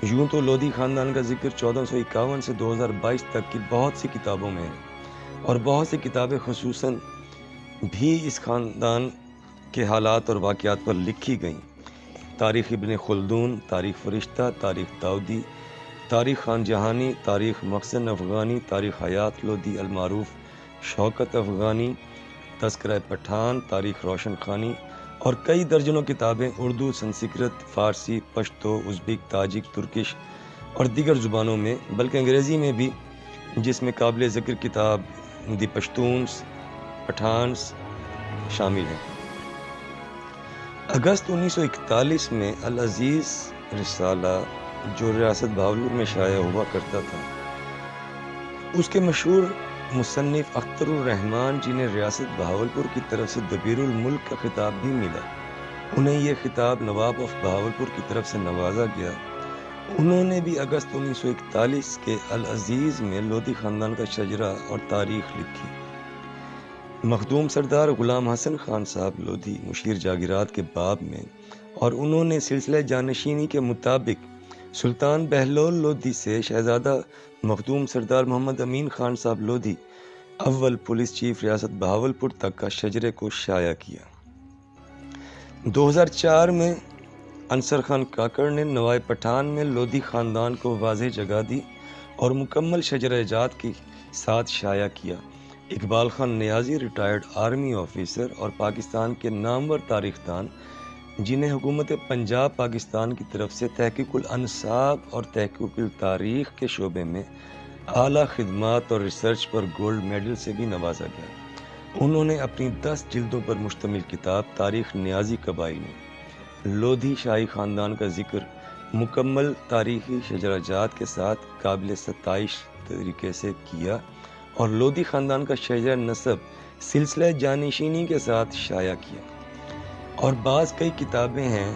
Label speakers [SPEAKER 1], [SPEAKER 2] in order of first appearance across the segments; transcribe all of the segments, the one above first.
[SPEAKER 1] یوں تو لودھی خاندان کا ذکر 1451 سے 2022 تک کی بہت سی کتابوں میں ہے، اور بہت سی کتابیں خصوصاً بھی اس خاندان کے حالات اور واقعات پر لکھی گئیں۔ تاریخ ابن خلدون، تاریخ فرشتہ، تاریخ داؤدی، تاریخ خان جہانی، تاریخ محسن افغانی، تاریخ حیات لودھی المعروف شوکت افغانی، تذکرہ پٹھان، تاریخ روشن خانی اور کئی درجنوں کتابیں اردو، سنسکرت، فارسی، پشتو، ازبک، تاجک، ترکش اور دیگر زبانوں میں، بلکہ انگریزی میں بھی، جس میں قابل ذکر کتاب دی پشتونس پٹھانس شامل ہیں۔ اگست 1941 میں العزیز رسالہ جو ریاست بہاولپور میں شائع ہوا کرتا تھا، اس کے مشہور مصنف اختر الرحمن جنہیں ریاست بہاولپور کی طرف سے دبیر الملک کا خطاب بھی ملا، انہیں یہ خطاب نواب آف بہاولپور کی طرف سے نوازا گیا۔ انہوں نے بھی اگست 1941 کے العزیز میں لودھی خاندان کا شجرہ اور تاریخ لکھی۔ مخدوم سردار غلام حسن خان صاحب لودھی مشیر جاگیرات کے باب میں، اور انہوں نے سلسلہ جانشینی کے مطابق سلطان بہلول لودھی سے شہزادہ مخدوم سردار محمد امین خان صاحب لودھی اول پولیس چیف ریاست بہاولپور تک کا شجرے کو شائع کیا۔ 2004 میں انصر خان کاکڑ نے نوائے پٹھان میں لودھی خاندان کو واضح جگہ دی اور مکمل شجرہ جات کے ساتھ شائع کیا۔ اقبال خان نیازی ریٹائرڈ آرمی آفیسر اور پاکستان کے نامور تاریخ دان، جنہیں حکومت پنجاب پاکستان کی طرف سے تحقیق الانساب اور تحقیق التاریخ کے شعبے میں اعلیٰ خدمات اور ریسرچ پر گولڈ میڈل سے بھی نوازا گیا۔ انہوں نے اپنی 10 جلدوں پر مشتمل کتاب تاریخ نیازی کبائی میں لودھی شاہی خاندان کا ذکر مکمل تاریخی شجرہ جات کے ساتھ قابل ستائش طریقے سے کیا، اور لودھی خاندان کا شجرہ نسب سلسلہ جانشینی کے ساتھ شائع کیا۔ اور بعض کئی کتابیں ہیں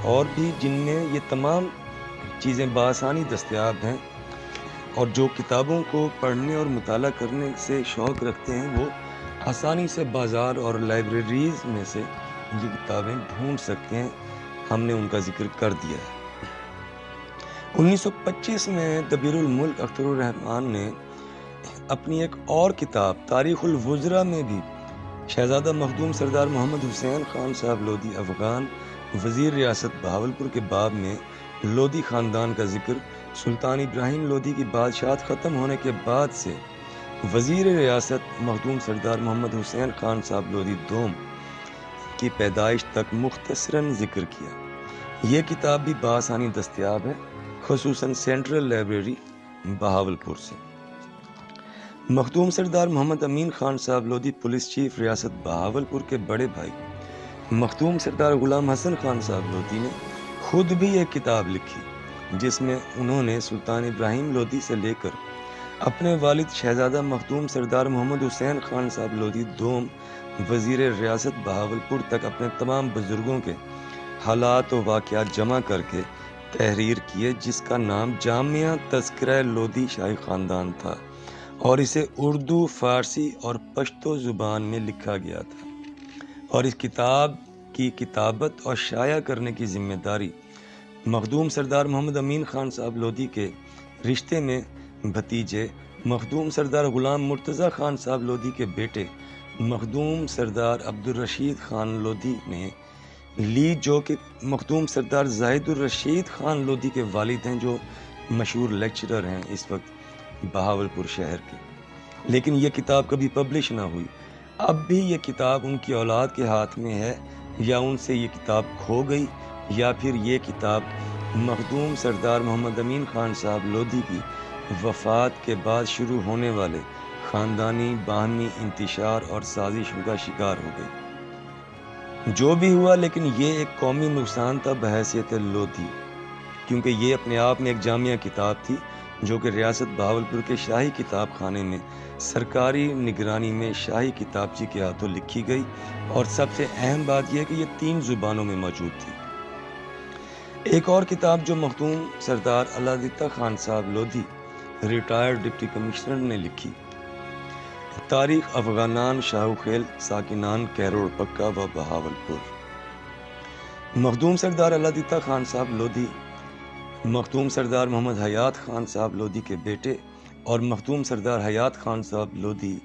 [SPEAKER 1] اور بھی جن میں یہ تمام چیزیں بآسانی دستیاب ہیں، اور جو کتابوں کو پڑھنے اور مطالعہ کرنے سے شوق رکھتے ہیں وہ آسانی سے بازار اور لائبریریز میں سے یہ کتابیں ڈھونڈ سکتے ہیں۔ ہم نے ان کا ذکر کر دیا ہے۔ 1925 میں دبیر الملک اختر الرحمن نے اپنی ایک اور کتاب تاریخ الوزراء میں بھی شہزادہ مخدوم سردار محمد حسین خان صاحب لودھی افغان وزیر ریاست بہاولپور کے باب میں لودھی خاندان کا ذکر سلطان ابراہیم لودھی کی بادشاہت ختم ہونے کے بعد سے وزیر ریاست مخدوم سردار محمد حسین خان صاحب لودھی دوم کی پیدائش تک مختصراً ذکر کیا۔ یہ کتاب بھی بآسانی دستیاب ہے، خصوصاً سینٹرل لائبریری بہاولپور سے۔ مخدوم سردار محمد امین خان صاحب لودھی پولیس چیف ریاست بہاولپور کے بڑے بھائی مخدوم سردار غلام حسن خان صاحب لودھی نے خود بھی ایک کتاب لکھی، جس میں انہوں نے سلطان ابراہیم لودھی سے لے کر اپنے والد شہزادہ مخدوم سردار محمد حسین خان صاحب لودھی دوم وزیر ریاست بہاولپور تک اپنے تمام بزرگوں کے حالات و واقعات جمع کر کے تحریر کیے، جس کا نام جامعہ تذکرہ لودھی شاہی خاندان تھا، اور اسے اردو، فارسی اور پشتو زبان میں لکھا گیا تھا۔ اور اس کتاب کی کتابت اور شائع کرنے کی ذمہ داری مخدوم سردار محمد امین خان صاحب لودھی کے رشتے میں بھتیجے مخدوم سردار غلام مرتضیٰ خان صاحب لودھی کے بیٹے مخدوم سردار عبدالرشید خان لودھی نے لی، جو کہ مخدوم سردار زاہد الرشید خان لودھی کے والد ہیں، جو مشہور لیکچرر ہیں اس وقت بہاولپور شہر کے۔ لیکن یہ کتاب کبھی پبلش نہ ہوئی۔ اب بھی یہ کتاب ان کی اولاد کے ہاتھ میں ہے، یا ان سے یہ کتاب کھو گئی، یا پھر یہ کتاب مخدوم سردار محمد امین خان صاحب لودھی کی وفات کے بعد شروع ہونے والے خاندانی باہمی انتشار اور سازشوں کا شکار ہو گئی۔ جو بھی ہوا، لیکن یہ ایک قومی نقصان تھا بحیثیت لودھی، کیونکہ یہ اپنے آپ میں ایک جامعہ کتاب تھی، جو کہ ریاست بہاولپور کے شاہی کتاب خانے میں سرکاری نگرانی میں شاہی کتابچی کے ہاتھوں لکھی گئی، اور سب سے اہم بات یہ ہے کہ یہ 3 زبانوں میں موجود تھی۔ ایک اور کتاب جو مخدوم سردار علادتہ خان صاحب لودھی ریٹائرڈ ڈپٹی کمشنر نے لکھی، تاریخ افغانان شاہو خیل ساکنان کیروڑ پکا و بہاولپور۔ مخدوم سردار علادتہ خان صاحب لودھی مخدوم سردار محمد حیات خان صاحب لودھی کے بیٹے اور مخدوم سردار حیات خان صاحب لودھی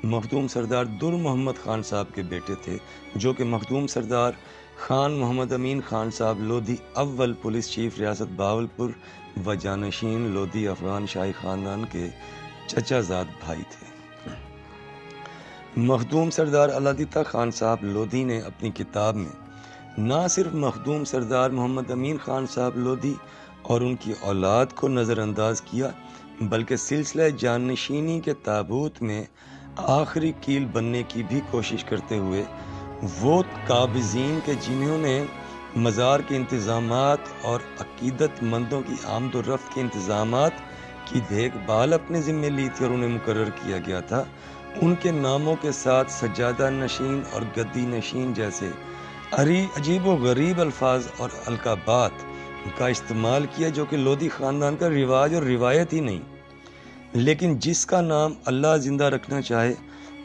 [SPEAKER 1] مخدوم سردار در محمد خان صاحب کے بیٹے تھے، جو کہ مخدوم سردار خان محمد امین خان صاحب لودھی اول پولیس چیف ریاست بہاولپور و جانشین لودھی افغان شاہی خاندان کے چچا زاد بھائی تھے۔ مخدوم سردار علادتہ خان صاحب لودھی نے اپنی کتاب میں نہ صرف مخدوم سردار محمد امین خان صاحب لودھی اور ان کی اولاد کو نظر انداز کیا، بلکہ سلسلہ جانشینی کے تابوت میں آخری کیل بننے کی بھی کوشش کرتے ہوئے وہ قابضین کے جنہوں نے مزار کے انتظامات اور عقیدت مندوں کی آمد و رفت کے انتظامات کی دیکھ بھال اپنے ذمے لی تھی اور انہیں مقرر کیا گیا تھا، ان کے ناموں کے ساتھ سجادہ نشین اور گدی نشین جیسے عجیب و غریب الفاظ اور القابات کا استعمال کیا، جو کہ لودھی خاندان کا رواج اور روایت ہی نہیں، لیکن جس کا نام اللہ زندہ رکھنا چاہے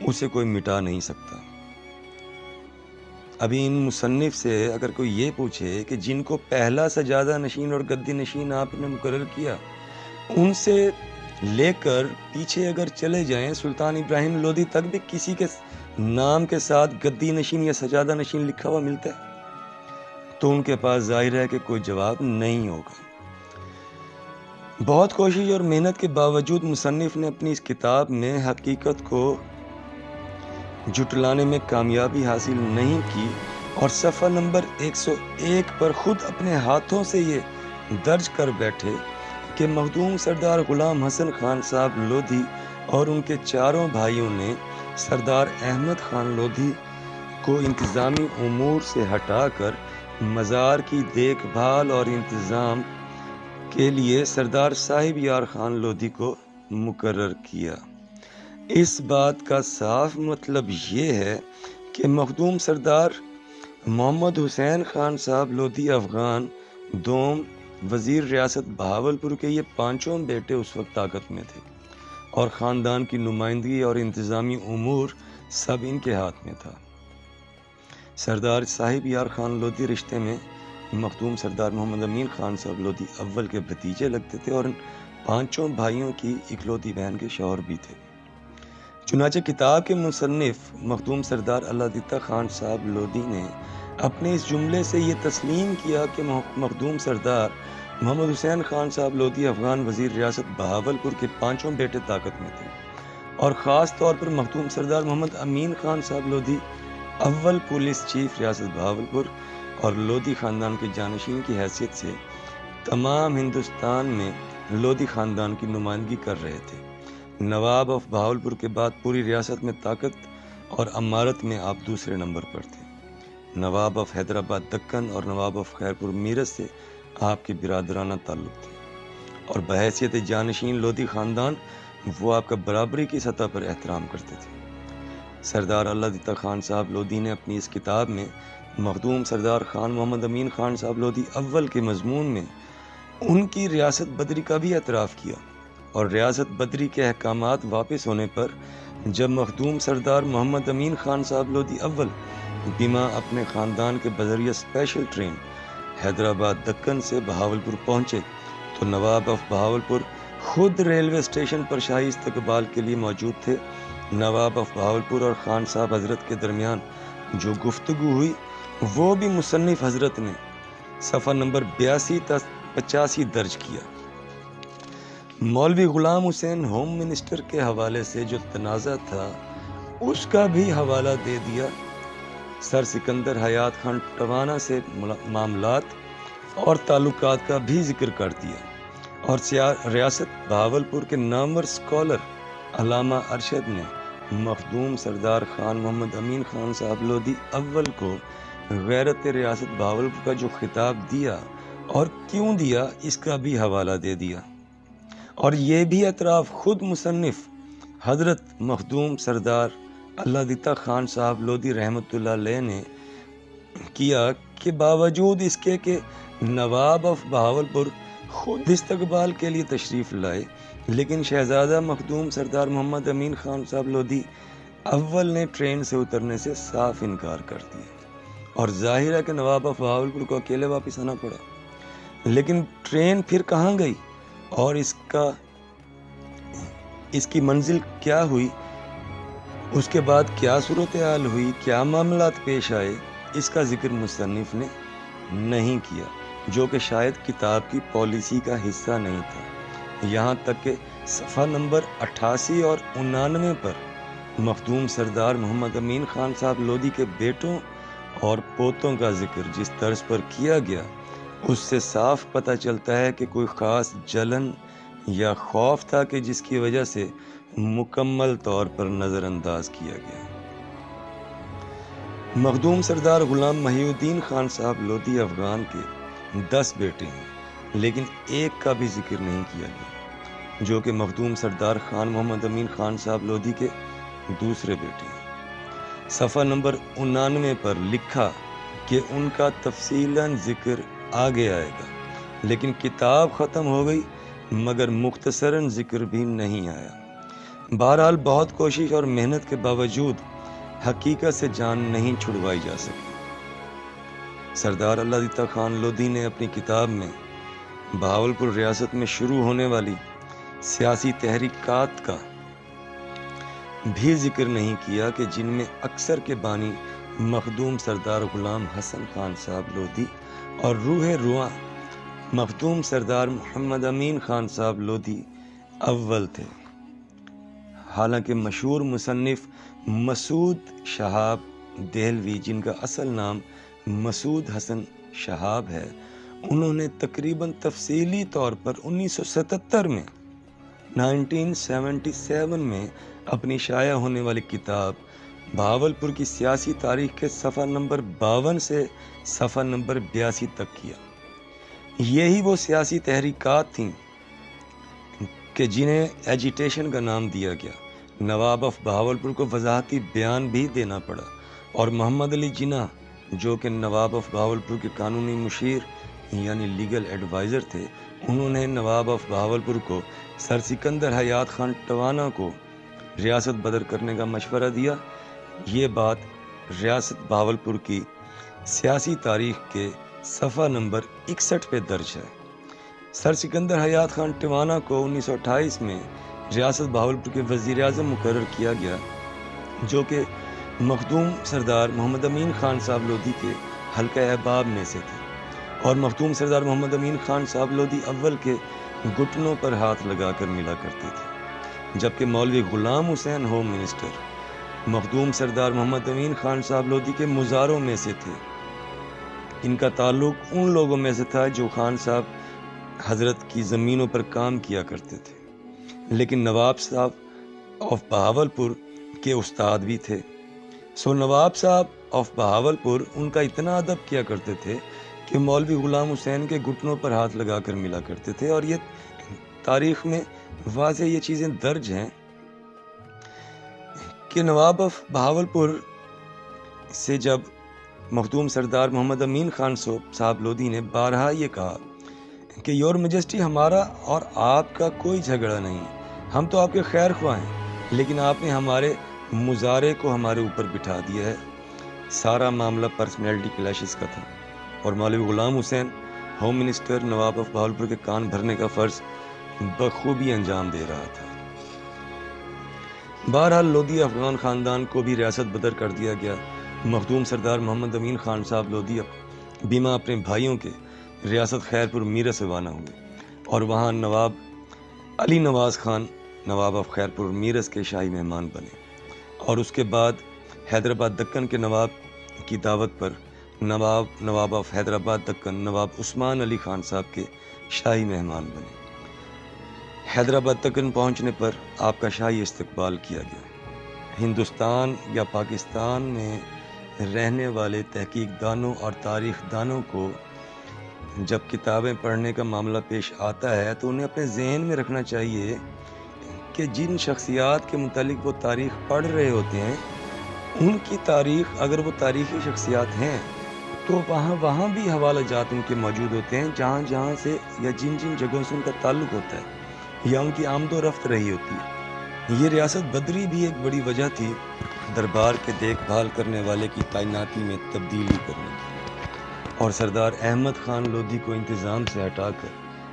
[SPEAKER 1] اسے کوئی مٹا نہیں سکتا۔ ابھی ان مصنف سے اگر کوئی یہ پوچھے کہ جن کو پہلا سجادہ نشین اور گدی نشین آپ نے مقرر کیا، ان سے لے کر پیچھے اگر چلے جائیں سلطان ابراہیم لودھی تک بھی کسی کے نام کے ساتھ گدی نشین یا سجادہ نشین لکھا ہوا ملتا ہے، تو ان کے پاس ظاہر ہے کہ کوئی جواب نہیں ہوگا۔ بہت کوشش اور محنت کے باوجود مصنف نے اپنی اس کتاب میں حقیقت کو جھٹلانے میں کامیابی حاصل نہیں کی، اور صفحہ نمبر 101 پر خود اپنے ہاتھوں سے یہ درج کر بیٹھے کہ مخدوم سردار غلام حسن خان صاحب لودھی اور ان کے چاروں بھائیوں نے سردار احمد خان لودھی کو انتظامی امور سے ہٹا کر مزار کی دیکھ بھال اور انتظام کے لیے سردار صاحب یار خان لودھی کو مقرر کیا۔ اس بات کا صاف مطلب یہ ہے کہ مخدوم سردار محمد حسین خان صاحب لودھی افغان دوم وزیر ریاست بہاولپور کے یہ پانچوں بیٹے اس وقت طاقت میں تھے، اور خاندان کی نمائندگی اور انتظامی امور سب ان کے ہاتھ میں تھا۔ سردار صاحب یار خان لودھی رشتے میں مخدوم سردار محمد امین خان صاحب لودھی اول کے بھتیجے لگتے تھے، اور ان پانچوں بھائیوں کی اکلوتی بہن کے شوہر بھی تھے۔ چنانچہ کتاب کے مصنف مخدوم سردار علادتہ خان صاحب لودھی نے اپنے اس جملے سے یہ تسلیم کیا کہ مخدوم سردار محمد حسین خان صاحب لودھی افغان وزیر ریاست بہاولپور کے پانچوں بیٹے طاقت میں تھے، اور خاص طور پر مخدوم سردار محمد امین خان صاحب لودھی اول پولیس چیف ریاست بہاولپور اور لودھی خاندان کے جانشین کی حیثیت سے تمام ہندوستان میں لودھی خاندان کی نمائندگی کر رہے تھے۔ نواب آف بہاولپور کے بعد پوری ریاست میں طاقت اور امارت میں آپ دوسرے نمبر پر تھے۔ نواب آف حیدرآباد دکن اور نواب آف خیرپور میرٹھ سے آپ کے برادرانہ تعلق تھے، اور بحیثیت جانشین لودھی خاندان وہ آپ کا برابری کی سطح پر احترام کرتے تھے۔ سردار علادتہ خان صاحب لودھی نے اپنی اس کتاب میں مخدوم سردار خان محمد امین خان صاحب لودھی اول کے مضمون میں ان کی ریاست بدری کا بھی اعتراف کیا، اور ریاست بدری کے احکامات واپس ہونے پر جب مخدوم سردار محمد امین خان صاحب لودھی اول بیما اپنے خاندان کے بذریعہ اسپیشل ٹرین حیدرآباد دکن سے بہاولپور پہنچے تو نواب آف بہاولپور خود ریلوے اسٹیشن پر شاہی استقبال کے لیے موجود تھے۔ نواب آف بہاولپور اور خان صاحب حضرت کے درمیان جو گفتگو ہوئی وہ بھی مصنف حضرت نے صفحہ نمبر 82 تا 85 درج کیا۔ مولوی غلام حسین ہوم منسٹر کے حوالے سے جو تنازع تھا اس کا بھی حوالہ دے دیا۔ سر سکندر حیات خان ٹوانا سے معاملات اور تعلقات کا بھی ذکر کر دیا، اور ریاست بہاولپور کے نامور اسکالر علامہ ارشد نے مخدوم سردار خان محمد امین خان صاحب لودھی اول کو غیرت ریاست بہاولپور کا جو خطاب دیا اور کیوں دیا اس کا بھی حوالہ دے دیا، اور یہ بھی اعتراف خود مصنف حضرت مخدوم سردار علادتہ خان صاحب لودھی رحمۃ اللہ علیہ نے کیا کہ باوجود اس کے کہ نواب آف بہاولپور خود استقبال کے لیے تشریف لائے، لیکن شہزادہ مخدوم سردار محمد امین خان صاحب لودھی اول نے ٹرین سے اترنے سے صاف انکار کر دیا، اور ظاہر ہے کہ نواب آف بہاولپور کو اکیلے واپس آنا پڑا۔ لیکن ٹرین پھر کہاں گئی اور اس کی منزل کیا ہوئی، اس کے بعد کیا صورتحال ہوئی، کیا معاملات پیش آئے، اس کا ذکر مصنف نے نہیں کیا، جو کہ شاید کتاب کی پالیسی کا حصہ نہیں تھا۔ یہاں تک کہ صفحہ نمبر 88 اور 89 پر مخدوم سردار محمد امین خان صاحب لودھی کے بیٹوں اور پوتوں کا ذکر جس طرز پر کیا گیا، اس سے صاف پتہ چلتا ہے کہ کوئی خاص جلن یا خوف تھا کہ جس کی وجہ سے مکمل طور پر نظر انداز کیا گیا۔ مخدوم سردار غلام محی الدین خان صاحب لودھی افغان کے 10 بیٹے ہیں، لیکن ایک کا بھی ذکر نہیں کیا گیا، جو کہ مخدوم سردار خان محمد امین خان صاحب لودھی کے دوسرے بیٹے ہیں۔ صفحہ نمبر 89 پر لکھا کہ ان کا تفصیلاً ذکر آگے آئے گا، لیکن کتاب ختم ہو گئی مگر مختصراً ذکر بھی نہیں آیا۔ بہرحال بہت کوشش اور محنت کے باوجود حقیقت سے جان نہیں چھڑوائی جا سکی۔ سردار اللہ دیتا خان لودھی نے اپنی کتاب میں بہاولپور ریاست میں شروع ہونے والی سیاسی تحریکات کا بھی ذکر نہیں کیا کہ جن میں اکثر کے بانی مخدوم سردار غلام حسن خان صاحب لودھی اور روح رواں مخدوم سردار محمد امین خان صاحب لودھی اول تھے۔ حالانکہ مشہور مصنف مسعود شہاب دہلوی، جن کا اصل نام مسعود حسن شہاب ہے، انہوں نے تقریباً تفصیلی طور پر 1977 میں اپنی شائع ہونے والی کتاب بہاولپور کی سیاسی تاریخ کے صفحہ نمبر 52 سے صفحہ نمبر 82 تک کیا۔ یہی وہ سیاسی تحریکات تھیں کہ جنہیں ایجیٹیشن کا نام دیا گیا۔ نواب آف بہاولپور کو وضاحتی بیان بھی دینا پڑا، اور محمد علی جناح، جو کہ نواب آف بہاولپور کے قانونی مشیر یعنی لیگل ایڈوائزر تھے، انہوں نے نواب آف بہاولپور کو سر سکندر حیات خان ٹوانا کو ریاست بدر کرنے کا مشورہ دیا۔ یہ بات ریاست بہاولپور کی سیاسی تاریخ کے صفحہ نمبر 61 پہ درج ہے۔ سر سکندر حیات خان ٹوانا کو 1928 میں ریاست بہاولپور کے وزیر اعظم مقرر کیا گیا، جو کہ مخدوم سردار محمد امین خان صاحب لودھی کے حلقہ احباب میں سے تھے، اور مخدوم سردار محمد امین خان صاحب لودھی اول کے گھٹنوں پر ہاتھ لگا کر ملا کرتے تھے، جبکہ مولوی غلام حسین ہوم منسٹر مخدوم سردار محمد امین خان صاحب لودھی کے مزاروں میں سے تھے۔ ان کا تعلق ان لوگوں میں سے تھا جو خان صاحب حضرت کی زمینوں پر کام کیا کرتے تھے، لیکن نواب صاحب آف بہاولپور کے استاد بھی تھے۔ نواب صاحب آف بہاولپور ان کا اتنا ادب کیا کرتے تھے کہ مولوی غلام حسین کے گھٹنوں پر ہاتھ لگا کر ملا کرتے تھے، اور یہ تاریخ میں واضح یہ چیزیں درج ہیں کہ نواب آف بہاولپور سے جب مخدوم سردار محمد امین خان صاحب لودھی نے بارہا یہ کہا کہ یور میجسٹی، ہمارا اور آپ کا کوئی جھگڑا نہیں، ہم تو آپ کے خیر خواہ ہیں، لیکن آپ نے ہمارے مظاہرے کو ہمارے اوپر بٹھا دیا ہے۔ سارا معاملہ پرسنالٹی کلیشز کا تھا، اور مولوی غلام حسین ہوم منسٹر نواب آف بہاولپور کے کان بھرنے کا فرض بخوبی انجام دے رہا تھا۔ بہرحال لودھی افغان خاندان کو بھی ریاست بدر کر دیا گیا۔ مخدوم سردار محمد امین خان صاحب لودھی بیما اپنے بھائیوں کے ریاست خیرپور میرس روانہ ہوئے، اور وہاں نواب علی نواز خان نواب آف خیرپور میرس کے شاہی مہمان بنے، اور اس کے بعد حیدرآباد دکن کے نواب کی دعوت پر نواب آف حیدرآباد دکن نواب عثمان علی خان صاحب کے شاہی مہمان بنے۔ حیدرآباد دکن پہنچنے پر آپ کا شاہی استقبال کیا گیا۔ ہندوستان یا پاکستان میں رہنے والے تحقیق دانوں اور تاریخ دانوں کو جب کتابیں پڑھنے کا معاملہ پیش آتا ہے تو انہیں اپنے ذہن میں رکھنا چاہیے کہ جن شخصیات کے متعلق وہ تاریخ پڑھ رہے ہوتے ہیں، ان کی تاریخ اگر وہ تاریخی شخصیات ہیں تو وہاں بھی حوالہ جات ان کے موجود ہوتے ہیں، جہاں سے یا جن جگہوں سے ان کا تعلق ہوتا ہے یا ان کی آمد و رفت رہی ہوتی ہے۔ یہ ریاست بدری بھی ایک بڑی وجہ تھی دربار کے دیکھ بھال کرنے والے کی تعیناتی میں تبدیلی کرنے کی۔ اور سردار احمد خان لودھی کو انتظام سے ہٹا کر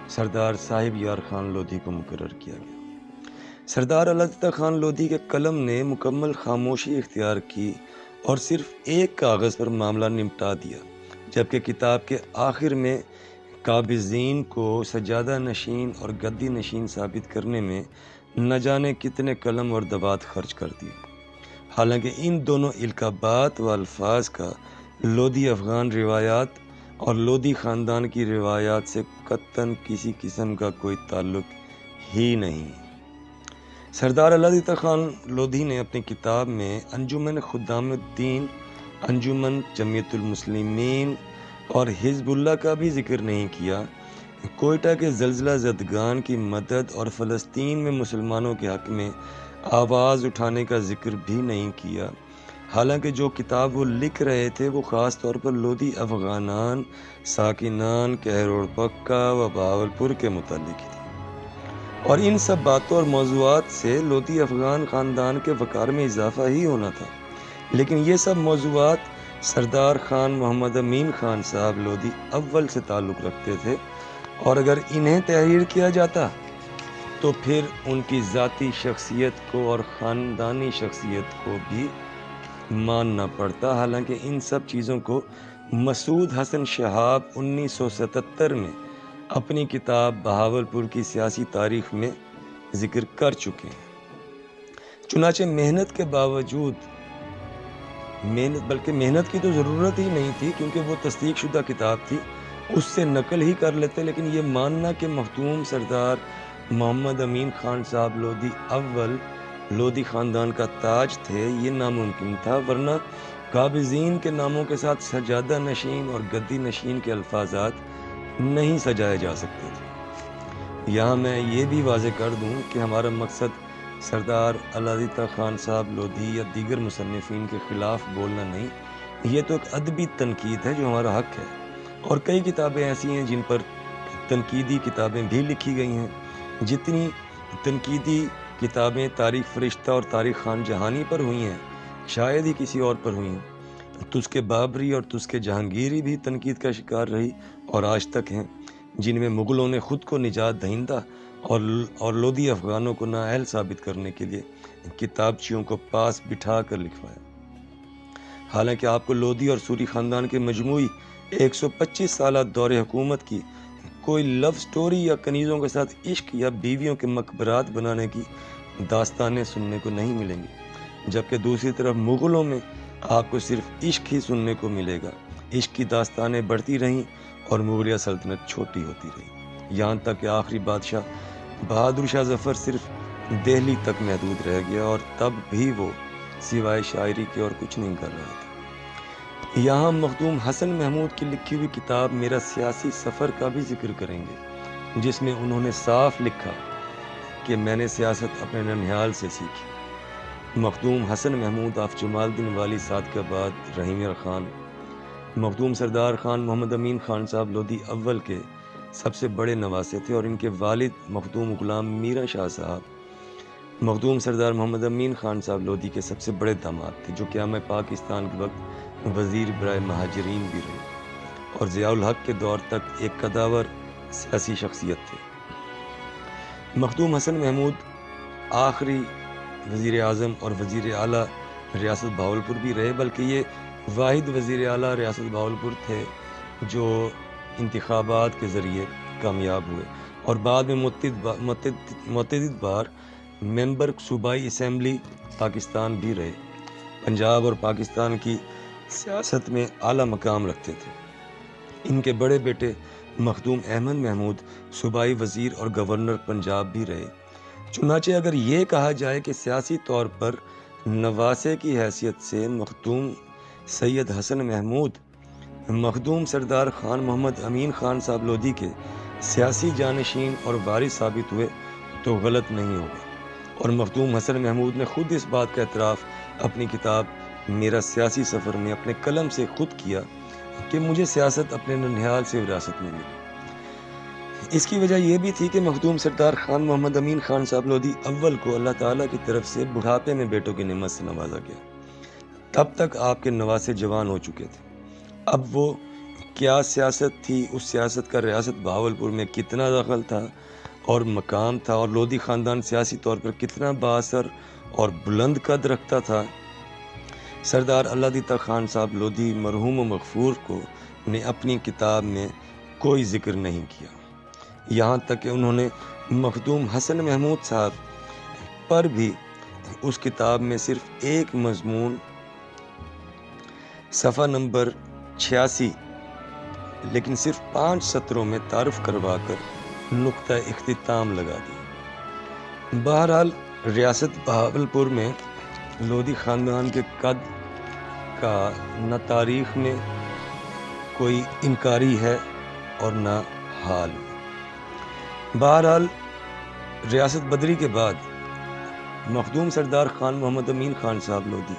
[SPEAKER 1] سردار صاحب یار خان لودھی کو مقرر کیا گیا۔ سردار علادتہ خان لودھی کے قلم نے مکمل خاموشی اختیار کی اور صرف ایک کاغذ پر معاملہ نمٹا دیا، جبکہ کتاب کے آخر میں قابضین کو سجادہ نشین اور گدی نشین ثابت کرنے میں نہ جانے کتنے قلم اور دبات خرچ کر دیے۔ حالانکہ ان دونوں القابات و الفاظ کا لودھی افغان روایات اور لودھی خاندان کی روایات سے قطعاً کسی قسم کا کوئی تعلق ہی نہیں۔ سردار علادتہ خان لودھی نے اپنی کتاب میں انجمن خدام الدین، انجمن جمعیت المسلمین اور حزب اللہ کا بھی ذکر نہیں کیا، کوئٹہ کے زلزلہ زدگان کی مدد اور فلسطین میں مسلمانوں کے حق میں آواز اٹھانے کا ذکر بھی نہیں کیا، حالانکہ جو کتاب وہ لکھ رہے تھے وہ خاص طور پر لودھی افغانان ساکنان کہروڑ پکا و بہاولپور کے متعلق تھی، اور ان سب باتوں اور موضوعات سے لودھی افغان خاندان کے وقار میں اضافہ ہی ہونا تھا، لیکن یہ سب موضوعات سردار خان محمد امین خان صاحب لودھی اول سے تعلق رکھتے تھے، اور اگر انہیں تحریر کیا جاتا تو پھر ان کی ذاتی شخصیت کو اور خاندانی شخصیت کو بھی ماننا پڑتا۔ حالانکہ ان سب چیزوں کو مسعود حسن شہاب 1977 میں اپنی کتاب بہاولپور کی سیاسی تاریخ میں ذکر کر چکے ہیں۔ چنانچہ محنت کے باوجود محنت کی تو ضرورت ہی نہیں تھی، کیونکہ وہ تصدیق شدہ کتاب تھی، اس سے نقل ہی کر لیتے، لیکن یہ ماننا کہ مخدوم سردار محمد امین خان صاحب لودھی اول لودھی خاندان کا تاج تھے یہ ناممکن تھا، ورنہ قابضین کے ناموں کے ساتھ سجادہ نشین اور گدی نشین کے الفاظات نہیں سجائے جا سکتے تھے۔ یہاں میں یہ بھی واضح کر دوں کہ ہمارا مقصد سردار علادتہ خان صاحب لودھی یا دیگر مصنفین کے خلاف بولنا نہیں، یہ تو ایک ادبی تنقید ہے جو ہمارا حق ہے، اور کئی کتابیں ایسی ہیں جن پر تنقیدی کتابیں بھی لکھی گئی ہیں۔ جتنی تنقیدی کتابیں تاریخ فرشتہ اور تاریخ خان جہانی پر ہوئی ہیں شاید ہی کسی اور پر ہوئی ہیں۔ تزک بابری اور تزک جہانگیری بھی تنقید کا شکار رہی اور آج تک ہیں، جن میں مغلوں نے خود کو نجات دہندہ اور لودھی افغانوں کو نااہل ثابت کرنے کے لیے کتابچیوں کو پاس بٹھا کر لکھوایا۔ حالانکہ آپ کو لودھی اور سوری خاندان کے مجموعی 125 سالہ دور حکومت کی کوئی لو سٹوری یا کنیزوں کے ساتھ عشق یا بیویوں کے مقبرات بنانے کی داستانیں سننے کو نہیں ملیں گی، جبکہ دوسری طرف مغلوں میں آپ کو صرف عشق ہی سننے کو ملے گا۔ عشق کی داستانیں بڑھتی رہیں اور مغلیہ سلطنت چھوٹی ہوتی رہی، یہاں تک کہ آخری بادشاہ بہادر شاہ ظفر صرف دہلی تک محدود رہ گیا، اور تب بھی وہ سوائے شاعری کے اور کچھ نہیں کر رہا تھا۔ یہاں مخدوم حسن محمود کی لکھی ہوئی کتاب میرا سیاسی سفر کا بھی ذکر کریں گے، جس میں انہوں نے صاف لکھا کہ میں نے سیاست اپنے ننھیال سے سیکھی۔ مخدوم حسن محمود آف جمال الدین والی صادق آباد رحیم یار خان مخدوم سردار خان محمد امین خان صاحب لودھی اول کے سب سے بڑے نواسے تھے، اور ان کے والد مخدوم غلام میرا شاہ صاحب مخدوم سردار محمد امین خان صاحب لودھی کے سب سے بڑے داماد تھے، جو قیام پاکستان کے وقت وزیر برائے مہاجرین بھی رہے اور ضیاء الحق کے دور تک ایک قداور سیاسی شخصیت تھے۔ مخدوم حسن محمود آخری وزیر اعظم اور وزیر اعلیٰ ریاست بہاولپور بھی رہے، بلکہ یہ واحد وزیر اعلیٰ ریاست بہاولپور تھے جو انتخابات کے ذریعے کامیاب ہوئے، اور بعد میں متعدد بار ممبر صوبائی اسمبلی پاکستان بھی رہے۔ پنجاب اور پاکستان کی سیاست میں اعلیٰ مقام رکھتے تھے۔ ان کے بڑے بیٹے مخدوم احمد محمود صوبائی وزیر اور گورنر پنجاب بھی رہے۔ چنانچہ اگر یہ کہا جائے کہ سیاسی طور پر نواسے کی حیثیت سے مخدوم سید حسن محمود مخدوم سردار خان محمد امین خان صاحب لودھی کے سیاسی جانشین اور وارث ثابت ہوئے تو غلط نہیں ہوگا، اور مخدوم حسن محمود نے خود اس بات کا اعتراف اپنی کتاب میرا سیاسی سفر میں اپنے قلم سے خود کیا کہ مجھے سیاست اپنے ننھیال سے وراثت میں ملی۔ اس کی وجہ یہ بھی تھی کہ مخدوم سردار خان محمد امین خان صاحب لودھی اول کو اللہ تعالیٰ کی طرف سے بڑھاپے میں بیٹوں کی نعمت سے نوازا گیا۔ تب تک آپ کے نواسے جوان ہو چکے تھے۔ اب وہ کیا سیاست تھی، اس سیاست کا ریاست بہاولپور میں کتنا دخل تھا اور مقام تھا، اور لودھی خاندان سیاسی طور پر کتنا بااثر اور بلند قد رکھتا تھا، سردار اللہ دیتا خان صاحب لودھی مرحوم و مغفور کو نے اپنی کتاب میں کوئی ذکر نہیں کیا۔ یہاں تک کہ انہوں نے مخدوم حسن محمود صاحب پر بھی اس کتاب میں صرف ایک مضمون صفحہ نمبر 86 لیکن صرف 5 سطروں میں تعارف کروا کر نقطہ اختتام لگا دی۔ بہرحال ریاست بہاولپور میں لودھی خاندان کے قد کا نہ تاریخ میں کوئی انکاری ہے اور نہ حال میں۔ بہرحال ریاست بدری کے بعد مخدوم سردار خان محمد امین خان صاحب لودھی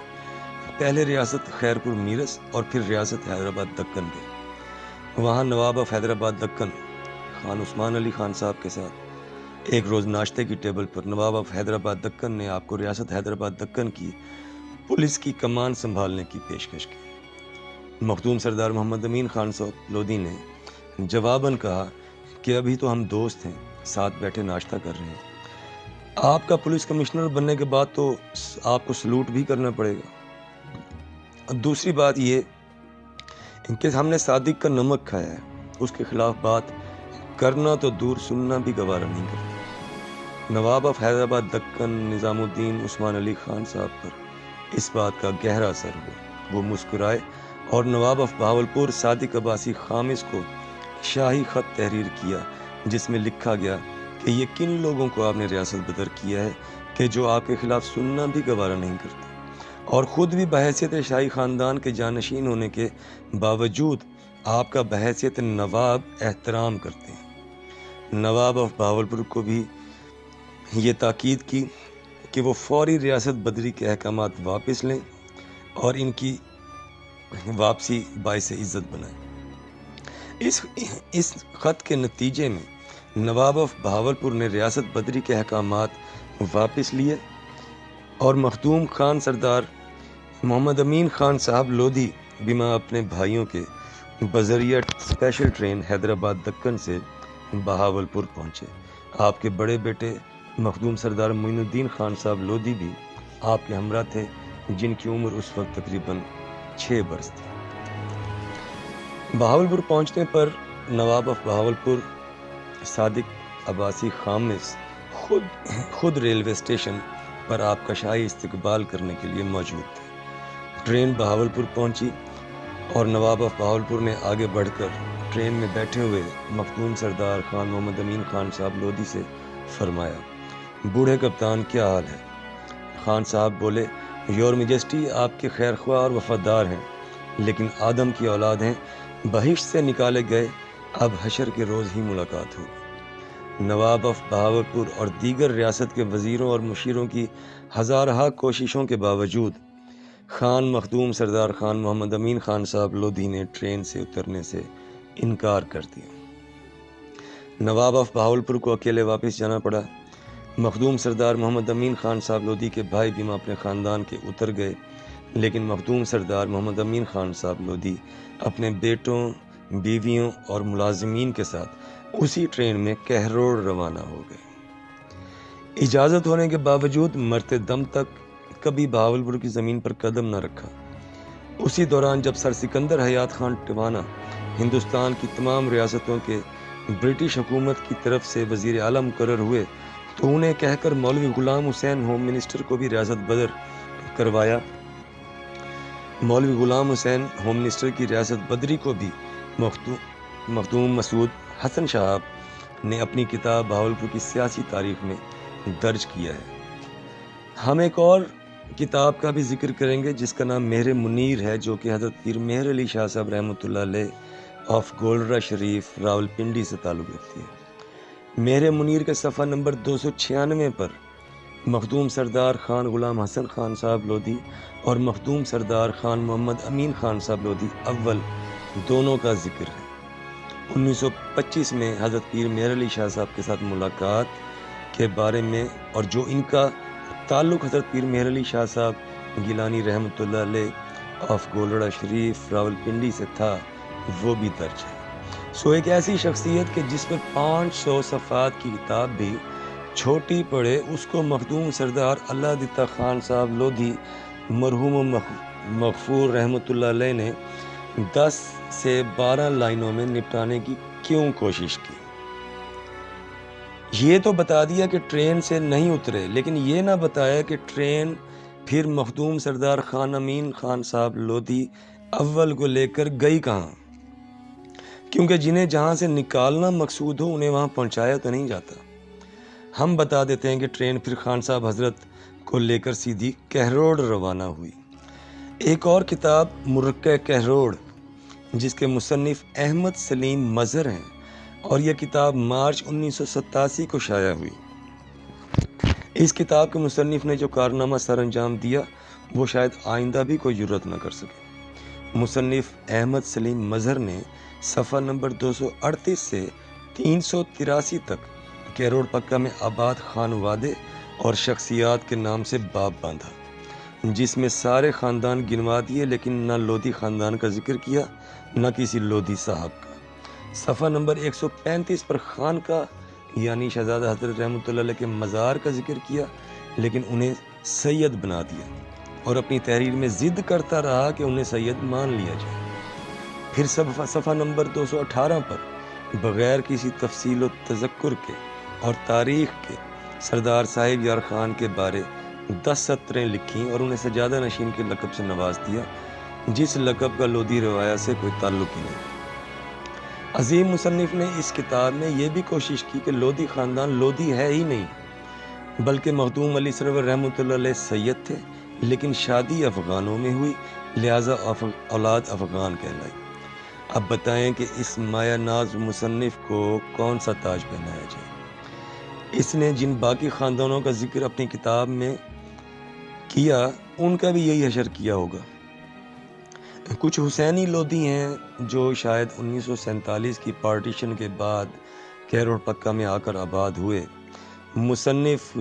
[SPEAKER 1] پہلے ریاست خیرپور میرس اور پھر ریاست حیدرآباد دکن گئے۔ وہاں نواب آف حیدرآباد دکن خان عثمان علی خان صاحب کے ساتھ ایک روز ناشتے کی table per Nawab of Hyderabad Deccan نے آپ کو ریاست حیدرآباد دکن کی پولیس کی کمان سنبھالنے کی پیشکش کی۔ مخدوم سردار محمد امین خان صاحب لودھی نے جواباً کہا کہ ابھی تو ہم دوست ہیں، ساتھ بیٹھے ناشتہ کر رہے ہیں، آپ کا پولیس کمشنر بننے کے بعد تو آپ کو سلوٹ بھی کرنا پڑے گا۔ دوسری بات یہ کہ ہم نے صادق کا نمک کھایا ہے، اس کے خلاف بات کرنا تو دور، سننا بھی گوارا نہیں کرتا۔ نواب آف حیدرآباد دکن نظام الدین عثمان علی خان صاحب پر اس بات کا گہرا اثر ہوا۔ وہ مسکرائے اور نواب آف بہاولپور صادق عباسی خامس کو شاہی خط تحریر کیا، جس میں لکھا گیا کہ یہ کن لوگوں کو آپ نے ریاست بدر کیا ہے کہ جو آپ کے خلاف سننا بھی گوارا نہیں کرتے، اور خود بھی بحیثیت شاہی خاندان کے جانشین ہونے کے باوجود آپ کا بحیثیت نواب احترام کرتے ہیں۔ نواب آف بہاولپور کو بھی یہ تاکید کی کہ وہ فوری ریاست بدری کے احکامات واپس لیں اور ان کی واپسی باعث عزت بنائیں۔ اس خط کے نتیجے میں نواب آف بہاولپور نے ریاست بدری کے احکامات واپس لیے اور مخدوم خان سردار محمد امین خان صاحب لودھی بما اپنے بھائیوں کے بذریعہ اسپیشل ٹرین حیدرآباد دکن سے بہاولپور پہنچے۔ آپ کے بڑے بیٹے مخدوم سردار معین الدین خان صاحب لودھی بھی آپ کے ہمراہ تھے، جن کی عمر اس وقت تقریباً 6 برس تھی۔ بہاولپور پہنچنے پر نواب آف بہاولپور صادق عباسی خامس خود ریلوے اسٹیشن پر آپ کا شاہی استقبال کرنے کے لیے موجود تھے۔ ٹرین بہاولپور پہنچی اور نواب آف بہاولپور نے آگے بڑھ کر ٹرین میں بیٹھے ہوئے مخدوم سردار خان محمد امین خان صاحب لودھی سے فرمایا، بوڑھے کپتان کیا حال ہے؟ خان صاحب بولے، یور میجسٹی آپ کے خیر خواہ اور وفادار ہیں، لیکن آدم کی اولاد ہیں، بہشت سے نکالے گئے، اب حشر کے روز ہی ملاقات ہوگی۔ نواب آف بہاولپور اور دیگر ریاست کے وزیروں اور مشیروں کی ہزارہا کوششوں کے باوجود خان مخدوم سردار خان محمد امین خان صاحب لودھی نے ٹرین سے اترنے سے انکار کر دیا۔ نواب آف بہاولپور کو اکیلے واپس جانا پڑا۔ مخدوم سردار محمد امین خان صاحب لودھی کے بھائی بھیما اپنے خاندان کے اتر گئے، لیکن مخدوم سردار محمد امین خان صاحب لودھی اپنے بیٹوں، بیویوں اور ملازمین کے ساتھ اسی ٹرین میں کہروڑ روانہ ہو گئے۔ اجازت ہونے کے باوجود مرتے دم تک کبھی بہاولپور کی زمین پر قدم نہ رکھا۔ اسی دوران جب سر سکندر حیات خان ٹوانا ہندوستان کی تمام ریاستوں کے برٹش حکومت کی طرف سے وزیر اعلیٰ مقرر ہوئے تو انہیں کہہ کر مولوی غلام حسین ہوم منسٹر کو بھی ریاست بدر کروایا۔ مولوی غلام حسین ہوم منسٹر کی ریاست بدری کو بھی مخدوم مسعود حسن صاحب نے اپنی کتاب بہاولپور کی سیاسی تاریخ میں درج کیا ہے۔ ہم ایک اور کتاب کا بھی ذکر کریں گے جس کا نام مہر منیر ہے، جو کہ حضرت پیر مہر علی شاہ صاحب رحمۃ اللہ علیہ آف گولڈرا شریف راول پنڈی سے تعلق رکھتی ہے۔ مہر منیر کے صفحہ نمبر 296 پر مخدوم سردار خان غلام حسن خان صاحب لودھی اور مخدوم سردار خان محمد امین خان صاحب لودھی اول دونوں کا ذکر ہے۔ 1925 میں حضرت پیر مہر علی شاہ صاحب کے ساتھ ملاقات کے بارے میں اور جو ان کا تعلق حضرت پیر مہر علی شاہ صاحب گیلانی رحمۃ اللہ علیہ آف گولڑا شریف راول پنڈی سے تھا، وہ بھی درج ہے۔ سو ایک ایسی شخصیت کہ جس پر 500 صفحات کی کتاب بھی چھوٹی پڑے، اس کو مخدوم سردار اللہ دتا خان صاحب لودھی مرحوم و مغفور رحمۃ اللہ علیہ نے 10 سے 12 لائنوں میں نپٹانے کی کیوں کوشش کی؟ یہ تو بتا دیا کہ ٹرین سے نہیں اترے، لیکن یہ نہ بتایا کہ ٹرین پھر مخدوم سردار خان امین خان صاحب لودھی اول کو لے کر گئی کہاں؟ کیونکہ جنہیں جہاں سے نکالنا مقصود ہو انہیں وہاں پہنچایا تو نہیں جاتا۔ ہم بتا دیتے ہیں کہ ٹرین پھر خان صاحب حضرت کو لے کر سیدھی کہروڑ روانہ ہوئی۔ ایک اور کتاب مرقع کہروڑ، جس کے مصنف احمد سلیم مظہر ہیں، اور یہ کتاب مارچ 1987 کو شائع ہوئی۔ اس کتاب کے مصنف نے جو کارنامہ سر انجام دیا وہ شاید آئندہ بھی کوئی جرت نہ کر سکے۔ مصنف احمد سلیم مظہر نے صفحہ نمبر 238 سے 383 تک کہروڑ پکا میں آباد خانوادے اور شخصیات کے نام سے باب باندھا، جس میں سارے خاندان گنوا دیے، لیکن نہ لودھی خاندان کا ذکر کیا نہ کسی لودھی صاحب کا۔ صفحہ نمبر 135 پر خان کا یعنی شہزادہ حضرت رحمۃ اللہ علیہ کے مزار کا ذکر کیا، لیکن انہیں سید بنا دیا اور اپنی تحریر میں ضد کرتا رہا کہ انہیں سید مان لیا جائے۔ پھر صفحہ نمبر 218 پر بغیر کسی تفصیل و تذکر کے اور تاریخ کے سردار صاحب یار خان کے بارے 10 سطریں لکھیں اور انہیں سجادہ نشین کے لقب سے نواز دیا، جس لقب کا لودھی روایت سے کوئی تعلق ہی نہیں۔ عظیم مصنف نے اس کتاب میں یہ بھی کوشش کی کہ لودھی خاندان لودھی ہے ہی نہیں، بلکہ مخدوم علی سرور رحمۃ اللہ علیہ سید تھے، لیکن شادی افغانوں میں ہوئی، لہٰذا اولاد افغان کہلائی۔ اب بتائیں کہ اس مایہ ناز مصنف کو کون سا تاج پہنایا جائے؟ اس نے جن باقی خاندانوں کا ذکر اپنی کتاب میں کیا ان کا بھی یہی حشر کیا ہوگا۔ کچھ حسینی لودھی ہیں جو شاید 1947 کی پارٹیشن کے بعد کہروڑ پکا میں آ کر آباد ہوئے۔ مصنف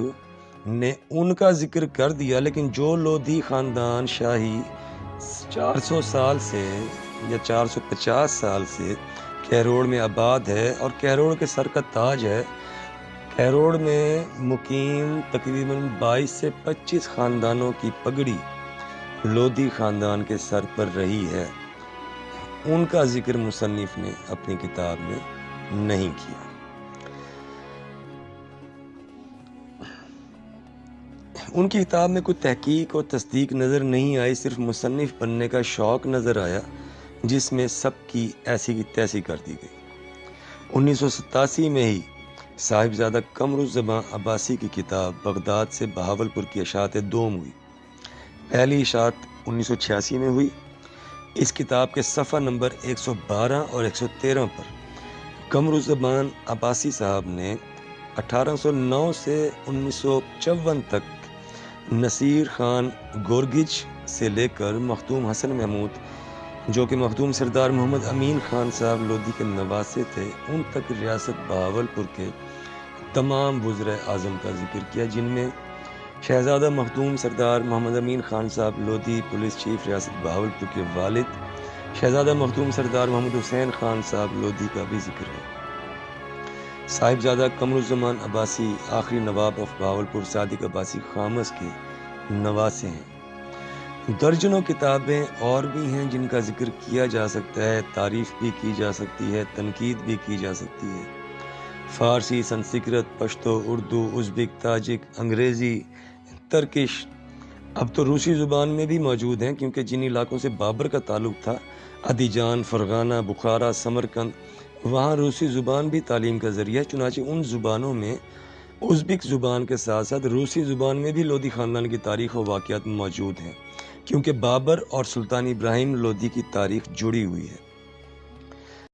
[SPEAKER 1] نے ان کا ذکر کر دیا، لیکن جو لودھی خاندان شاہی 400 سال سے یا 450 سال سے کہروڑ میں آباد ہے اور کہروڑ کے سر کا تاج ہے، کہروڑ میں مقیم تقریباً 22 سے 25 خاندانوں کی پگڑی لودھی خاندان کے سر پر رہی ہے، ان کا ذکر مصنف نے اپنی کتاب میں نہیں کیا۔ ان کی کتاب میں کوئی تحقیق اور تصدیق نظر نہیں آئی، صرف مصنف بننے کا شوق نظر آیا، جس میں سب کی ایسی کی تیسی کر دی گئی۔ 1987 میں ہی صاحبزادہ قمر الزمان عباسی کی کتاب بغداد سے بہاولپور کی اشاعت دوم ہوئی۔ پہلی اشاعت 1986 میں ہوئی۔ اس کتاب کے صفحہ نمبر 112 اور 113 پر قمر الزمان عباسی صاحب نے 1809 سے 1954 تک نصیر خان گورگج سے لے کر مخدوم حسن محمود، جو کہ مخدوم سردار محمد امین خان صاحب لودھی کے نواسے تھے، ان تک ریاست بہاولپور کے تمام وزرائے اعظم کا ذکر کیا، جن میں شہزادہ مخدوم سردار محمد امین خان صاحب لودھی پولیس چیف ریاست بہاولپور کے والد شہزادہ مخدوم سردار محمد حسین خان صاحب لودھی کا بھی ذکر ہے۔ صاحبزادہ قمر الزمان عباسی آخری نواب آف بہاولپور صادق عباسی خامس کے نواسے ہیں۔ درجنوں کتابیں اور بھی ہیں جن کا ذکر کیا جا سکتا ہے، تعریف بھی کی جا سکتی ہے، تنقید بھی کی جا سکتی ہے۔ فارسی، سنسکرت، پشتو، اردو، ازبک، تاجک، انگریزی، ترکش، اب تو روسی زبان میں بھی موجود ہیں، کیونکہ جن علاقوں سے بابر کا تعلق تھا، ادیجان، فرغانہ، بخارا، سمرقند، وہاں روسی زبان بھی تعلیم کا ذریعہ ہے، چنانچہ ان زبانوں میں ازبک زبان کے ساتھ ساتھ روسی زبان میں بھی لودھی خاندان کی تاریخ و واقعات موجود ہیں، کیونکہ بابر اور سلطان ابراہیم لودھی کی تاریخ جڑی ہوئی ہے۔